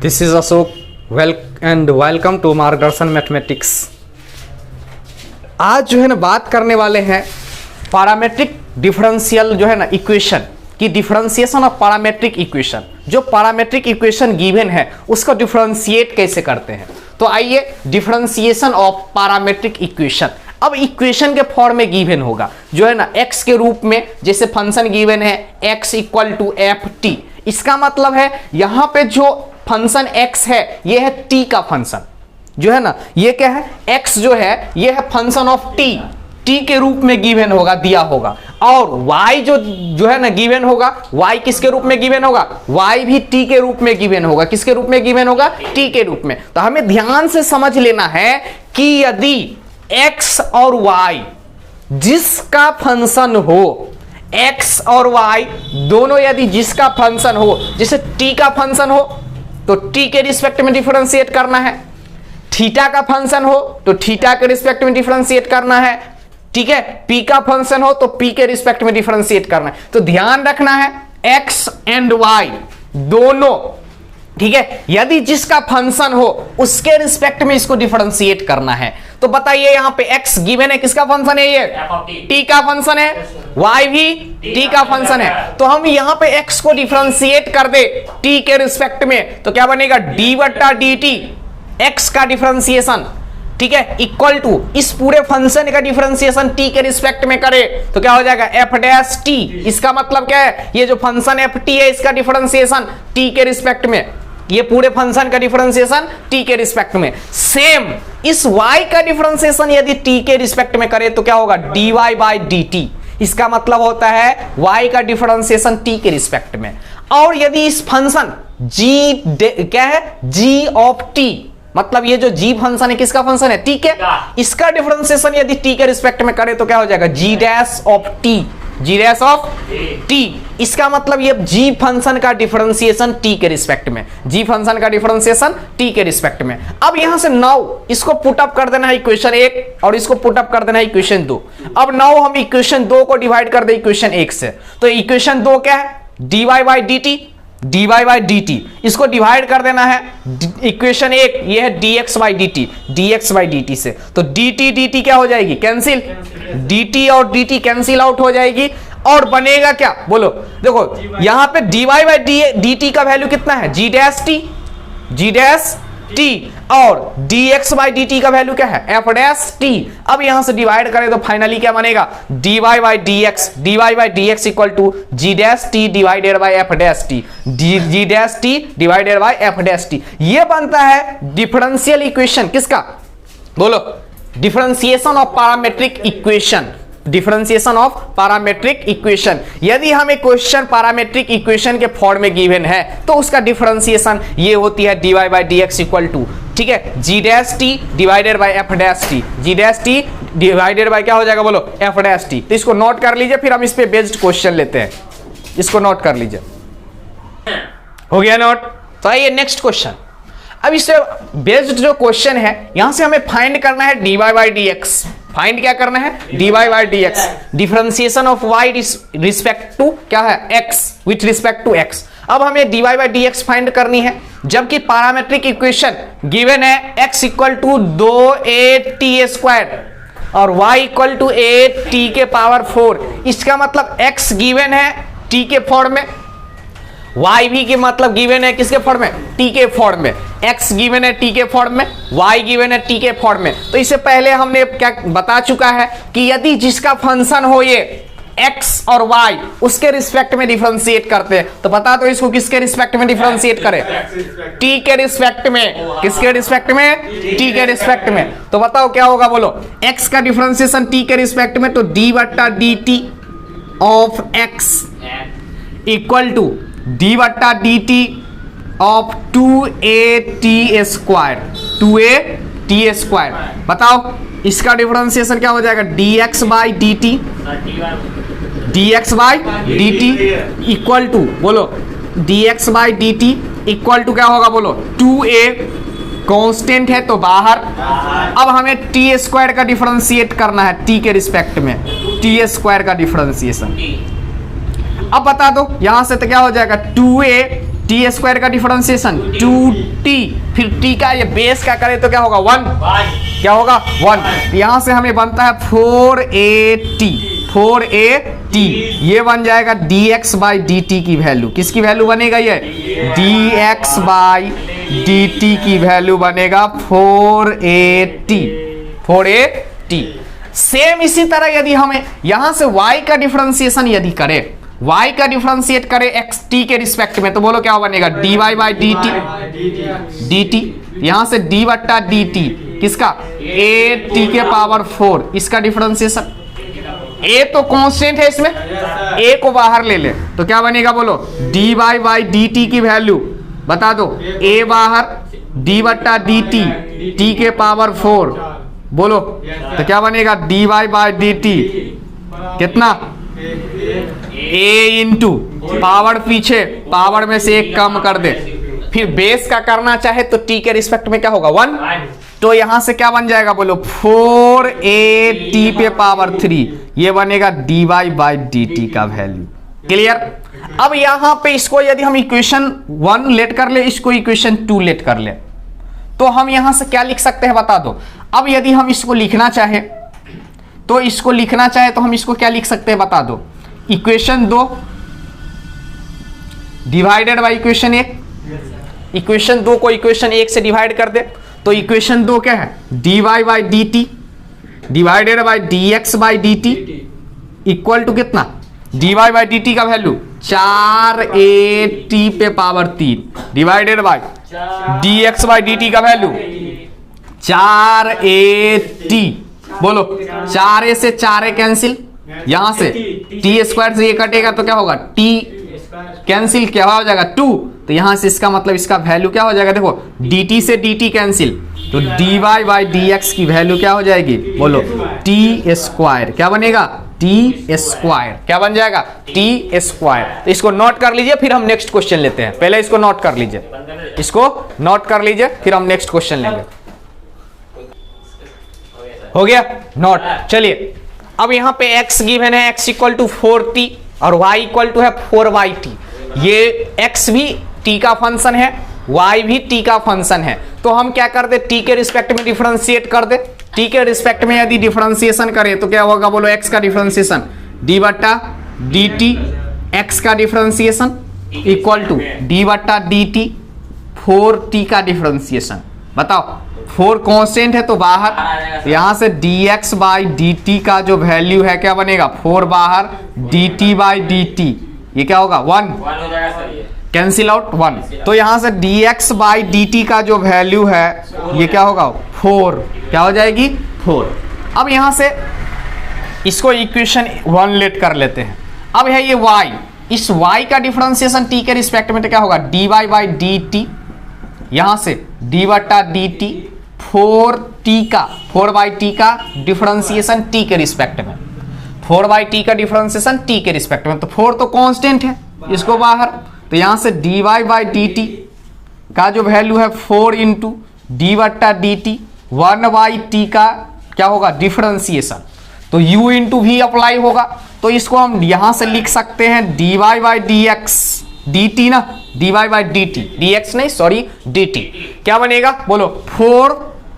This is Ashok welcome to Margdarshan mathematics. आज जो है ना बात करने वाले हैं पैरामेट्रिक डिफरेंशियल जो है ना इक्वेशन की डिफरेंशिएशन ऑफ पैरामेट्रिक इक्वेशन। जो पैरामेट्रिक इक्वेशन गिवन है उसको डिफरेंशिएट कैसे करते हैं। तो आइए डिफरेंशिएशन ऑफ पैरामेट्रिक इक्वेशन। अब इक्वेशन के फॉर्म में गिवन होगा जो है ना x के रूप में, जैसे फंक्शन गिवन है x equal to f t. इसका मतलब है यहां पे जो फंक्शन x है ये है t का फंक्शन जो है ना, ये क्या है x जो है ये है फंक्शन ऑफ t के रूप में गिवन होगा, दिया होगा। और y जो है ना गिवन होगा, y किसके रूप में गिवन होगा, y भी t के रूप में गिवन होगा। किसके रूप में गिवन होगा, t के रूप में। तो हमें ध्यान से समझ लेना है कि यदि x और y जिसका फंक्शन हो, x और y दोनों यदि जिसका फंक्शन हो, जैसे t का फंक्शन हो तो t के रिस्पेक्ट में डिफरेंशिएट करना है, थीटा का फंक्शन हो तो थीटा के रिस्पेक्ट में डिफरेंशिएट करना है, ठीक है। p का फंक्शन हो तो p के रिस्पेक्ट में डिफरेंशिएट करना है। तो ध्यान रखना है x एंड y दोनों, ठीक है, यदि जिसका फंक्शन हो उसके रिस्पेक्ट में इसको डिफरेंशिएट करना है। तो बताइए यहां पे x गिवन है, किसका फंक्शन है, ये t का फंक्शन है, y भी t का फंक्शन है। तो हम यहां पे x को डिफरेंशिएट कर दे t के रिस्पेक्ट में तो क्या बनेगा, d बट्टा dt x का डिफरेंशिएशन, ठीक है, इक्वल टू इस पूरे फंक्शन का डिफरेंशिएशन t के रिस्पेक्ट में करे तो क्या हो जाएगा f डैश t। इसका मतलब क्या है, ये जो फंक्शन f t है इसका डिफरेंशिएशन t के रिस्पेक्ट में, ये पूरे फंक्शन का डिफरेंशिएशन t के रिस्पेक्ट में। सेम इस y का डिफरेंशिएशन यदि t के रिस्पेक्ट में करे तो क्या होगा, dy बाई dt। इसका मतलब होता है y का डिफरेंशिएशन t के रिस्पेक्ट में। और यदि इस फंक्शन g क्या है, g ऑफ t, मतलब ये जो g फंक्शन है किसका फंक्शन है, t के, इसका डिफरेंशिएशन यदि t के रिस्पेक्ट में करे तो क्या हो जाएगा, g dash of t, g dash of t। इसका मतलब ये g फंक्शन का डिफरेंशिएशन t के रिस्पेक्ट में, g फंक्शन का डिफरेंशिएशन t के रिस्पेक्ट में। अब यहां से नाउ इसको पुट अप कर देना है इक्वेशन 1 और इसको पुट अप कर देना है इक्वेशन 2। अब नाउ हम इक्वेशन 2 को डिवाइड कर दे इक्वेशन 1 से। तो इक्वेशन 2 क्या है, dy बाई dt, इसको डिवाइड कर देना है इक्वेशन 1, ये है dx बाई dt से। तो dt क्या हो जाएगी, कैंसिल, dt और dt कैंसिल आउट हो जाएगी और बनेगा क्या, बोलो। देखो यहां पे dy बाई dt का वैल्यू कितना है, g डैश t और dx बाई dt का वैल्यू क्या है, f डैश t। अब यहां से डिवाइड करें तो फाइनली क्या बनेगा, dy by dx equal to g dash t divided by f dash t, g dash t divided by f dash t। ये बनता है डिफरेंशियल इक्वेशन किसका, बोलो, differentiation of parametric equation, differentiation of parametric equation. यदि हमें question parametric equation के form में given है तो उसका डिफरेंशिएशन ये होती है dy by dx equal to, ठीक है, g dash t divided by f dash t, g dash t divided by क्या हो जाएगा, बोलो, f डैश t। तो इसको नोट कर लीजिए, फिर हम इस पे बेस्ड क्वेश्चन लेते हैं। इसको नोट कर लीजिए, हो गया नोट। तो आइए नेक्स्ट क्वेश्चन। अब इससे बेस्ड जो क्वेश्चन है यहां से हमें फाइंड करना है dy बाई dx। फाइंड क्या करना है, dy by dx, differentiation of y respect to क्या है, x, with respect to x। अब हमें dy बाई dx फाइंड करनी है जबकि पैरामेट्रिक इक्वेशन गिवन है x equal to 2a square और y equal to a t के पावर 4। इसका मतलब x गिवन है t के फॉर्म में, y भी के मतलब गिवन है किसके फॉर्म में, t के फॉर्म में, x गिवन है t के फॉर्म में, y गिवन है t के फॉर्म में। तो इससे पहले हमने क्या बता चुका है कि यदि जिसका फंक्शन हो ये x और y उसके रिस्पेक्ट में डिफरेंशिएट करते हैं तो बता दो इसको किसके रिस्पेक्ट में डिफरेंशिएट करें, t के रिस्पेक्ट में, किसके रिस्पेक्ट में, t के रिस्पेक्ट में। तो बताओ क्या होगा, बोलो, x का डिफरेंशिएशन t के रिस्पेक्ट में तो d बट्टा dt of x equal to d बट्टा dt of 2at square, 2at square. बताओ इसका डिफरेंशिएशन क्या हो जाएगा, dx by dt equal to, बोलो, dx by dt equal to क्या होगा, बोलो, 2a कांस्टेंट है तो बाहर। अब हमें t स्क्वायर का डिफरेंशिएट करना है t के रिस्पेक्ट में, t स्क्वायर का डिफरेंशिएशन। अब बता दो यहां से तो क्या हो जाएगा, 2a टी स्क्वायर का डिफरेंशिएशन 2t, फिर t का ये बेस का करे तो क्या होगा 1, क्या होगा 1। यहां से हमें बनता है 4at, ये बन जाएगा dx बाई dt की वैल्यू। किसकी वैल्यू बनेगा ये? dx बाई dt की वैल्यू बनेगा 4at। सेम इसी तरह यदि हमें यहां से y का डिफरेंशिएशन यदि करें, y का डिफरेंशिएट करें x t के रिस्पेक्ट में, तो बोलो क्या बनेगा? dy बाई dt, यहां से d बट्टा dt किसका? a t के पावर 4, इसका डिफरेंशिएशन। a तो कांस्टेंट है इसमें, a को बाहर ले ले तो क्या बनेगा बोलो? dy बाई dt की वैल्यू बता दो, a बाहर, d बट्टा dt t के पावर 4, बोलो तो क्या बनेगा? dy बाई dt कितना? a इंटू पावर, पीछे पावर में से एक कम कर दे, फिर बेस का करना चाहे तो t के रिस्पेक्ट में क्या होगा? 1। तो यहां से क्या बन जाएगा बोलो? 4at पे पावर 3, ये बनेगा dy बाई dt का वैल्यू। क्लियर? अब यहां पे इसको यदि हम इक्वेशन 1 लेट कर ले, इसको इक्वेशन 2 लेट कर ले, तो हम यहां से क्या लिख सकते हैं बता दो। अब यदि हम इसको लिखना चाहे तो हम इसको क्या लिख सकते हैं बता दो? Equation 2 divided by equation 1। Equation 2 को इक्वेशन 1 से डिवाइड कर दे तो इक्वेशन 2 क्या है? dy by dt divided by dx by dt equal to कितना? dy बाई dt का वैल्यू 4at पे power 3 divided by dx by dt का वैल्यू 4at। बोलो 4a से 4a कैंसिल, यहां से t स्क्वायर से ये कटेगा तो क्या होगा? t कैंसिल क्या हो जाएगा? 2। तो यहां से इसका मतलब इसका वैल्यू क्या हो जाएगा? देखो dt से dt कैंसिल, तो dy बाई dx की वैल्यू क्या हो जाएगी? बोलो t स्क्वायर। क्या बनेगा? t square. क्या बन जाएगा? t square. तो इसको नोट कर लीजिए, फिर हम नेक्स्ट क्वेश्चन लेते हैं। पहले इसको नोट कर लीजिए, फिर हम नेक्स्ट क्वेश्चन लेंगे। हो गया नोट? चलिए अब यहाँ पे x गिवन है, x इक्वल टू 4t और y इक्वल टू है 4yt। ये x भी t का फंक्शन है, y भी t का फंक्शन है। तो हम क्या कर दे? t के रिस्पेक्ट में डिफरेंशिएट कर दे। t के रिस्पेक्ट में यदि डिफरेंशिएशन करें तो क्या होगा बोलो? x का डिफरेंशिएशन d बट्टा dt, x का डिफरेंशिएशन इक्वल टू d बट्टा dt 4t का डिफरेंशिएशन। बताओ 4 कांस्टेंट है तो बाहर, यहां से dx बाई dt का जो वैल्यू है क्या बनेगा? 4 बाहर, dt बाई dt ये क्या होगा? 1 कैंसिल आउट 1। तो यहां से dx बाई dt का जो वैल्यू है ये क्या होगा? 4। क्या हो जाएगी? 4। अब यहां से इसको इक्वेशन 1 लेट कर लेते हैं। अब है ये y, इस y का डिफरेंशिएशन t के रिस्पेक्ट में तो क्या होगा? dy बाई dt, यहां से d बट्टा dt 4 बाई टी का डिफरेंशिएशन t के रिस्पेक्ट में, 4 बाई टी का डिफरेंशिएशन t के रिस्पेक्ट में। तो 4 तो कांस्टेंट है, इसको बाहर, तो यहां से dy बाई dt का जो वैल्यू है 4 इंटू डी बट्टा dt 1 बाई टी का क्या होगा? डिफरेंशिएशन। तो u इंटू भी अप्लाई होगा, तो इसको हम यहां से लिख सकते हैं dy बाई dx dt ना, dy बाई dt, dx नहीं सॉरी dt। क्या बनेगा बोलो? 4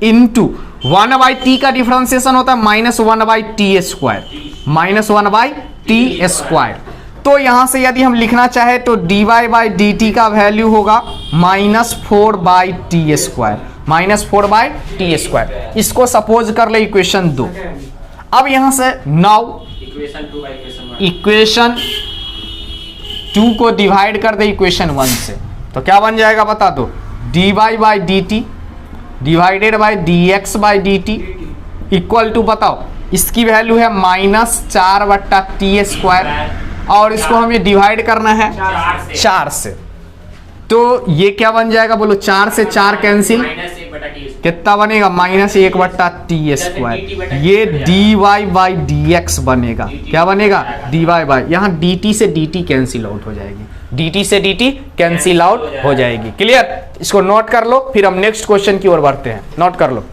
इंटू 1 बाई टी का डिफरेंशिएशन होता है -1 by T square, -1 by T square. तो यहां से यदि हम लिखना चाहे तो dy बाई dt का वैल्यू होगा -4 by T square, -4 by T square. इसको सपोज कर ले इक्वेशन 2। अब यहां से नाउ इक्वेशन 2 को डिवाइड कर दे इक्वेशन 1 से, तो क्या बन जाएगा बता दो? dy by dt divided by dx by dt equal to बताओ, इसकी वैल्यू है -4 बट्टा टी स्क्वायर और इसको हमें डिवाइड करना है 4 से। तो ये क्या बन जाएगा बोलो? 4 से 4 कैंसिल, कितना बनेगा? -1 बट्टा टी स्क्वायर। ये dy बाई dx बनेगा। क्या बनेगा? dy बाई, यहाँ dt से dt कैंसिल आउट हो जाएगी, dt से dt कैंसिल आउट हो जाएगी। क्लियर? इसको नोट कर लो, फिर हम नेक्स्ट क्वेश्चन की ओर बढ़ते हैं। नोट कर लो,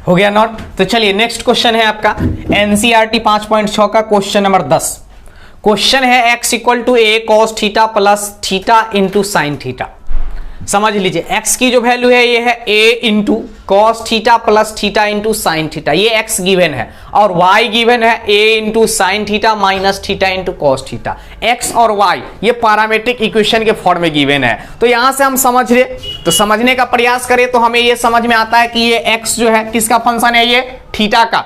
हो गया नोट? तो चलिए नेक्स्ट क्वेश्चन है आपका एनसीईआरटी 5.6 का क्वेश्चन नंबर 10। क्वेश्चन है x equal to a cos theta plus theta into sine theta. समझ लीजिए x की जो वैल्यू है ये है a into cos theta plus theta into sine theta, ये x गिवन है, और y गिवन है a into sine theta minus theta into cos theta. x और y ये पैरामीट्रिक इक्वेशन के फॉर्म में गिवन है। तो यहां से हम समझ रहे, तो समझने का प्रयास करें तो हमें ये समझ में आता है कि ये x जो है किसका फंक्शन है, ये थीटा का,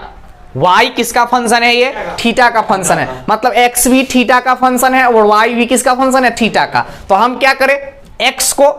y किसका फंक्शन है, ये थीटा का फंक्शन है, मतलब x भी थीटा का फंक्शन है और y भी किसका फंक्शन है, थीटा का। तो हम क्या करें, x को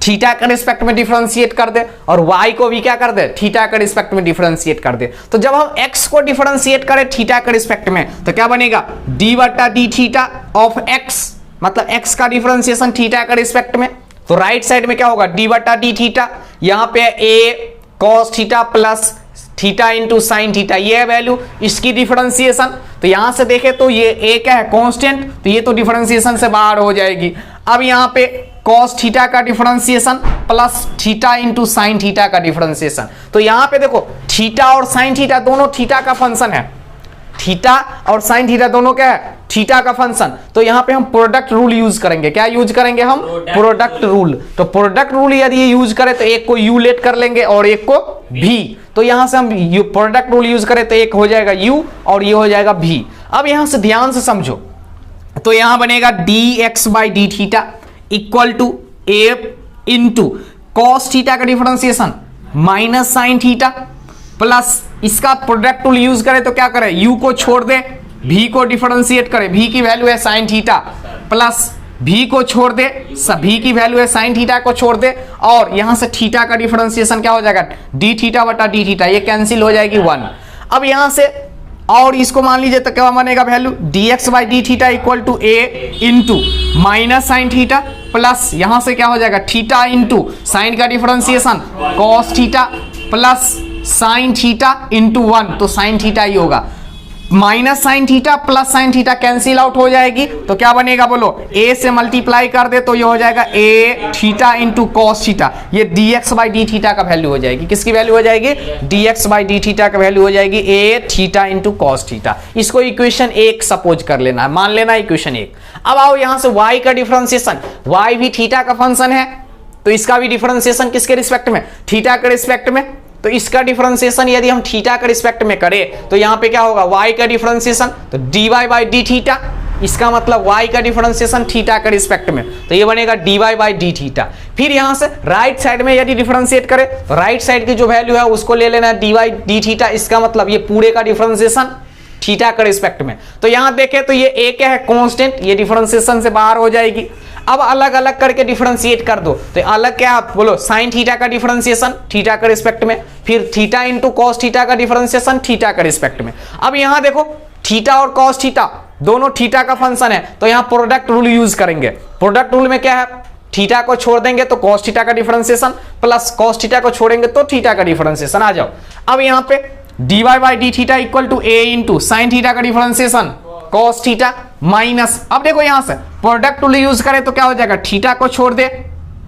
थीटा के रिस्पेक्ट में डिफरेंशिएट कर दे और y को भी क्या कर दे, थीटा के रिस्पेक्ट में डिफरेंशिएट कर दे। तो जब हम x को डिफरेंशिएट करें थीटा के रिस्पेक्ट में तो क्या बनेगा, d बटा डी थीटा ऑफ x, मतलब x का डिफरेंशिएशन थीटा के रिस्पेक्ट में। तो राइट साइड में क्या होगा, d बटा डी थीटा, यहाँ पे a cos theta plus theta into sine theta, ये है वैल्यू, इसकी डिफरेंशिएशन। तो यहां से देखें तो ये a क्या है, कांस्टेंट, तो ये तो डिफरेंशिएशन से बाहर हो जाएगी। अब यहाँ पे cos थीटा का differentiation plus theta into sine theta का डिफरेंशिएशन। तो यहाँ पे देखो थीटा और साइन थीटा दोनों थीटा का फंक्शन है, थीटा और साइन थीटा दोनों क्या है, थीटा का फंक्शन। तो यहाँ पे हम प्रोडक्ट रूल यूज करेंगे, क्या यूज करेंगे हम, प्रोडक्ट रूल। तो प्रोडक्ट रूल यदि ये यूज करें तो एक को u लेट कर लेंगे और एक को v। तो यहां से हम प्रोडक्ट रूल यूज करें तो एक हो जाएगा u और ये हो जाएगा v। अब यहां से ध्यान से समझो, तो यहां बनेगा dx by D theta equal to a into cos theta का differentiation minus sine theta plus इसका प्रोडक्ट रूल यूज करें तो क्या करें, u को छोड़ दे, v को डिफरेंशिएट करें, v की वैल्यू है साइन थीटा, प्लस v को छोड़ दे, v की वैल्यू है साइन थीटा को छोड़ दे, और यहां से थीटा का डिफरेंशिएशन क्या हो जाएगा, d थीटा बटा डी थीटा, ये कैंसिल हो जाएगी 1। अब यहां से और इसको मान लीजिए तो क्या बनेगा value, dx by D theta equal to a into minus sine theta plus यहां से क्या हो जाएगा, थीटा इंटू साइन का differentiation cos theta plus sine theta into 1, तो साइन थीटा ही होगा, minus sine theta plus sine theta cancel out हो जाएगी। तो क्या बनेगा बोलो, a से मल्टीप्लाई कर दे तो ये हो जाएगा a theta into cos theta, ये dx बाई डी थीटा का वैल्यू हो जाएगी, किसकी वैल्यू हो जाएगी, dx बाई डी थीटा का वैल्यू हो जाएगी a theta into cos theta. इसको इक्वेशन 1 सपोज कर लेना है, मान लेना इक्वेशन 1। अब आओ यहां से y का डिफरेंशिएशन, y भी थीटा का फंक्शन है तो इसका भी डिफरेंशिएशन किसके रिस्पेक्ट में, थीटा के रिस्पेक्ट में। तो इसका डिफरेंशिएशन यदि हम थीटा के रिस्पेक्ट में करें तो यहां पे क्या होगा, y का डिफरेंशिएशन तो dy बाई डी थीटा, इसका मतलब y का डिफरेंशिएशन थीटा के रिस्पेक्ट में, तो ये बनेगा dy बाई डी थीटा। फिर यहां से राइट साइड में यदि डिफरेंशिएट करें तो राइट साइड की जो वैल्यू है उसको ले लेना dy बाई डी थीटा, इसका मतलब ये पूरे का डिफरेंशिएशन थीटा के रिस्पेक्ट में। तो यहां देखें तो ये a क्या है, कांस्टेंट, ये डिफरेंशिएशन से बाहर हो जाएगी। अब अलग अलग करके डिफरेंशिएट कर दो तो अलग क्या बोलो, साइन थीटा का डिफरेंशिएशन थीटा के रिस्पेक्ट में, फिर थीटा इंटू कॉस थीटा का डिफरेंशिएशन थीटा के रिस्पेक्ट में। अब यहां देखो थीटा और कॉस थीटा दोनों थीटा का फंक्शन है तो यहां प्रोडक्ट रूल यूज करेंगे। प्रोडक्ट रूल में क्या है, थीटा को छोड़ देंगे तो कॉस थीटा का डिफरेंशिएशन प्लस कॉस थीटा को छोड़ेंगे तो थीटा का डिफरेंशिएशन। आ जाओ अब यहां पे dy by D theta equal to a into sine theta का डिफरेंशिएशन कॉस थीटा माइनस, अब देखो यहां से प्रोडक्ट रूल यूज करें तो क्या हो जाएगा, थीटा को छोड़ दे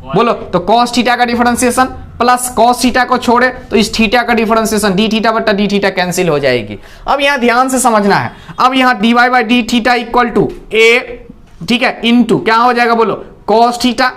बोलो तो कॉस थीटा का डिफरेंशिएशन प्लस कॉस थीटा को छोड़े तो इस थीटा का डिफरेंशिएशन डी थीटा बटा डी थीटा कैंसिल हो जाएगी। अब यहां ध्यान से समझना है, अब यहां dy by D theta equal to a, ठीक है, इनटू क्या हो जाएगा बोलो, कॉस थीटा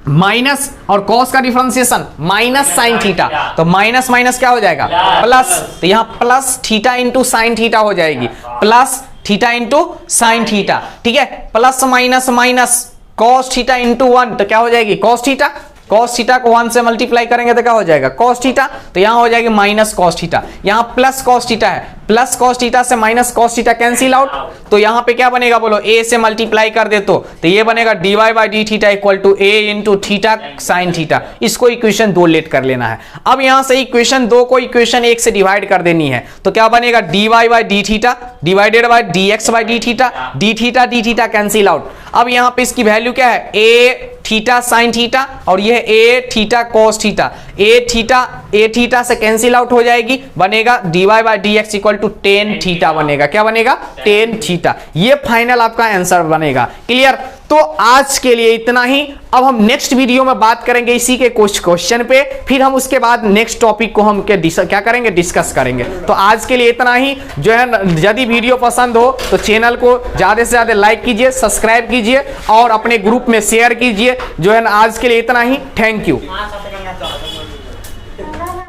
माइनस और कॉस का डिफरेंशिएशन माइनस साइन थीटा, तो माइनस माइनस क्या हो जाएगा प्लस, तो यहां plus theta into sine theta हो जाएगी, plus theta into sine theta, ठीक है, plus minus minus cos theta into 1 तो क्या हो जाएगी कॉस थीटा, कॉस थीटा को 1 से मल्टीप्लाई करेंगे तो क्या हो जाएगा कॉस थीटा, तो यहां हो जाएगी माइनस कॉस थीटा, यहां प्लस कॉस थीटा है, प्लस कॉस थीटा से minus cos theta cancel out, तो यहां पे क्या बनेगा बोलो, a से मल्टीप्लाई कर दे तो ये बनेगा dy by D theta equal to a into theta sine theta. इसको इक्वेशन 2 लेट कर लेना है। अब यहां से इक्वेशन 2 को इक्वेशन 1 से डिवाइड कर देनी है तो क्या बनेगा, dy by D theta divided by dx by D theta cancel out. अब यहां पे इसकी वैल्यू क्या है, a थीटा साइन थीटा और ये a theta cos theta, a theta से कैंसिल आउट हो जाएगी, बनेगा dy by dx equal to tan theta बनेगा, क्या बनेगा टेन थीटा। ये फाइनल आपका आंसर बनेगा, क्लियर। तो आज के लिए इतना ही। अब हम नेक्स्ट वीडियो में बात करेंगे इसी के कुछ क्वेश्चन पे, फिर हम उसके बाद नेक्स्ट टॉपिक को हम क्या करेंगे, डिस्कस करेंगे। तो आज के लिए इतना ही। जो है यदि वीडियो पसंद हो तो चैनल को ज्यादा से ज्यादा लाइक कीजिए, सब्सक्राइब कीजिए और अपने ग्रुप में शेयर कीजिए। जो है आज के लिए इतना ही। Thank you.